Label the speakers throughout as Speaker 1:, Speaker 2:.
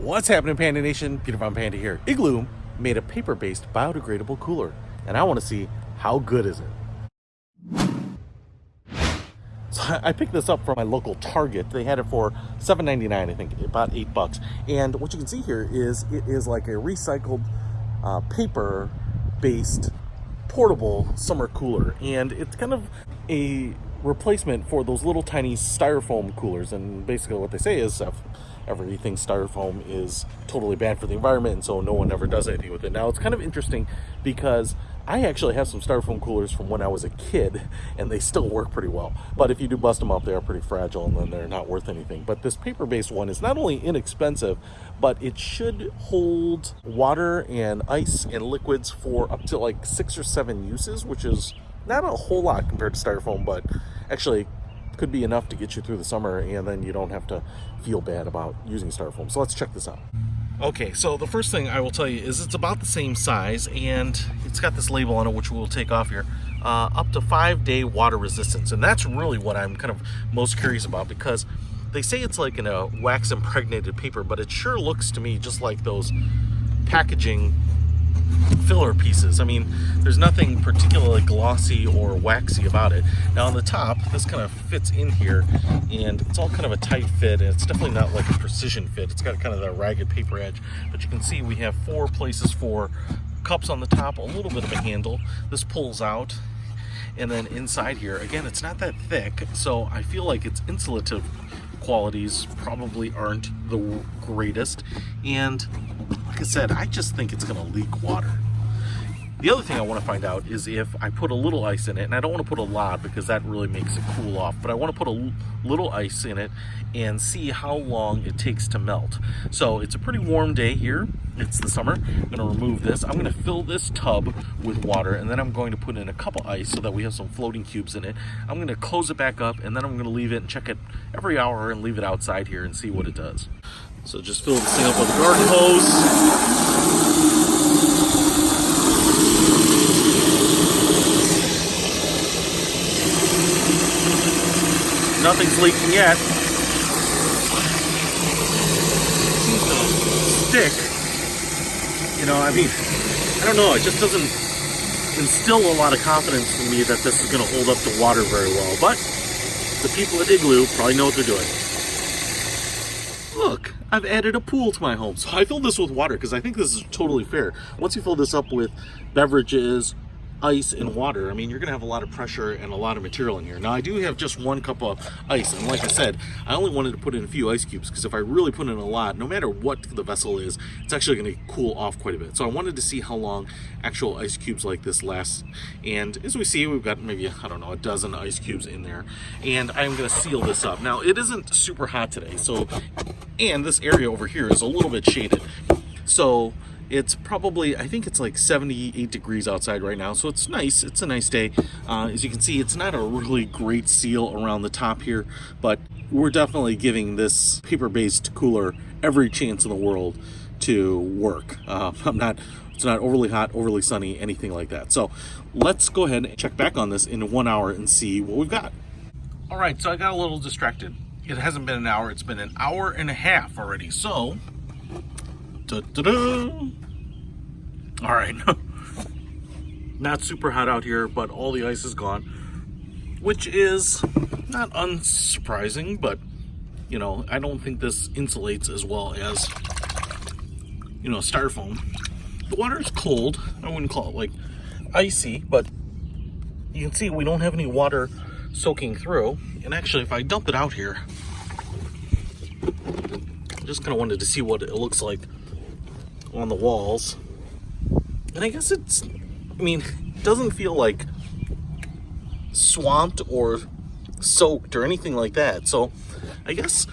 Speaker 1: What's happening, Panda Nation? Peter Von Panda here. Igloo made a paper-based biodegradable cooler, and I want to see how good is it. So I picked this up from my local Target. They had it for $7.99, I think, about $8. And what you can see here is it is like a recycled paper-based portable summer cooler, and it's kind of a replacement for those little tiny styrofoam coolers. And basically what they say is everything styrofoam is totally bad for the environment, and so no one ever does anything with it. Now, it's kind of interesting because I actually have some styrofoam coolers from when I was a kid, and they still work pretty well. But if you do bust them up, they are pretty fragile, and then they're not worth anything. But this paper-based one is not only inexpensive, but it should hold water and ice and liquids for up to like 6 or 7 uses, which is not a whole lot compared to styrofoam, but actually could be enough to get you through the summer, and then you don't have to feel bad about using styrofoam. So let's check this out. Okay, so the first thing I will tell you is it's about the same size, and it's got this label on it, which we'll take off here, up to 5-day water resistance. And that's really what I'm kind of most curious about, because they say it's like in a wax impregnated paper, but it sure looks to me just like those packaging filler pieces. I mean, there's nothing particularly glossy or waxy about it. Now on the top, this kind of fits in here, and it's all kind of a tight fit, and it's definitely not like a precision fit. It's got kind of that ragged paper edge, but you can see we have 4 places for cups on the top, a little bit of a handle. This pulls out, and then inside here, again, it's not that thick, so I feel like its insulative qualities probably aren't the greatest. And like I said, I just think it's going to leak water. The other thing I want to find out is if I put a little ice in it, and I don't want to put a lot because that really makes it cool off, but I want to put a little ice in it and see how long it takes to melt. So it's a pretty warm day here. It's the summer. I'm going to remove this. I'm going to fill this tub with water, and then I'm going to put in a cup of ice so that we have some floating cubes in it. I'm going to close it back up, and then I'm going to leave it and check it every hour and leave it outside here and see what it does. So just fill this thing up with a garden hose. Nothing's leaking yet. Seems to stick. You know, I mean, I don't know. It just doesn't instill a lot of confidence in me that this is going to hold up to water very well. But the people at Igloo probably know what they're doing. Look, I've added a pool to my home. So I filled this with water because I think this is totally fair. Once you fill this up with beverages, ice, and water, I mean, you're gonna have a lot of pressure and a lot of material in here. Now, I do have just 1 cup of ice, and like I said, I only wanted to put in a few ice cubes because if I really put in a lot, no matter what the vessel is, it's actually gonna cool off quite a bit. So I wanted to see how long actual ice cubes like this last. And as we see, we've got maybe, I don't know, a dozen ice cubes in there, and I'm gonna seal this up. Now, it isn't super hot today, so, and this area over here is a little bit shaded, so it's probably, I think it's like 78 degrees outside right now, so it's nice. It's a nice day. As you can see, it's not a really great seal around the top here, but we're definitely giving this paper-based cooler every chance in the world to work. It's not overly hot, overly sunny, anything like that. So let's go ahead and check back on this in 1 hour and see what we've got. All right, so I got a little distracted. It hasn't been an hour, it's been an hour and a half already. So da-da-da. All right, not super hot out here, but all the ice is gone, which is not unsurprising, but you know, I don't think this insulates as well as, you know, styrofoam. The water is cold. I wouldn't call it like icy, but you can see we don't have any water soaking through. And actually, if I dump it out here, I just kind of wanted to see what it looks like on the walls, and I guess it's, I mean, it doesn't feel like swamped or soaked or anything like that. So I guess,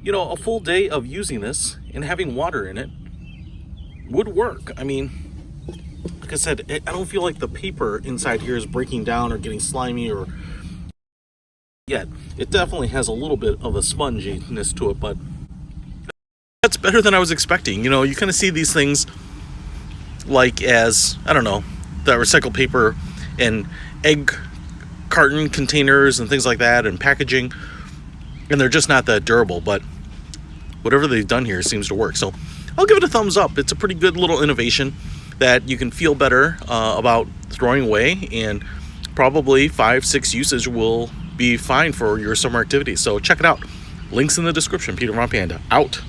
Speaker 1: you know, a full day of using this and having water in it would work. I mean, like I said, I don't feel like the paper inside here is breaking down or getting slimy or yet. It definitely has a little bit of a sponginess to it, but that's better than I was expecting. You know, you kind of see these things like as, I don't know, the recycled paper and egg carton containers and things like that and packaging, and they're just not that durable. But whatever they've done here seems to work. So I'll give it a thumbs up. It's a pretty good little innovation that you can feel better about throwing away, and probably 5-6 uses will be fine for your summer activities. So check it out. Links in the description. Peter von Panda out.